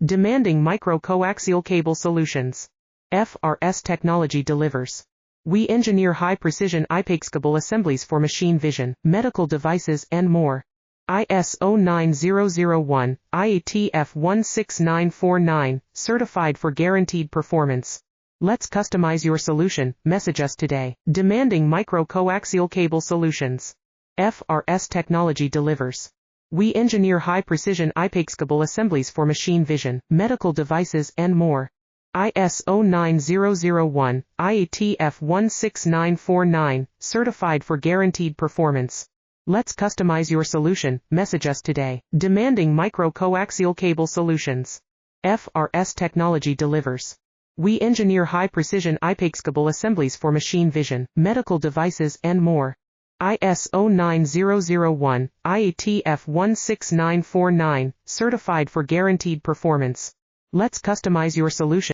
Demanding micro-coaxial cable solutions. FRS technology delivers. We engineer high-precision unbeatable assemblies for machine vision, medical devices and more. ISO 9001, IATF 16949, certified for guaranteed performance. Let's customize your solution. Message us today. Demanding micro-coaxial cable solutions. FRS technology delivers. We engineer high-precision unbeatable assemblies for machine vision, medical devices and more. ISO 9001, IATF 16949, certified for guaranteed performance. Let's customize your solution. Message us today. Demanding micro-coaxial cable solutions. FRS technology delivers. We engineer high-precision unbeatable assemblies for machine vision, medical devices and more. ISO 9001, IATF 16949, certified for guaranteed performance. Let's customize your solution.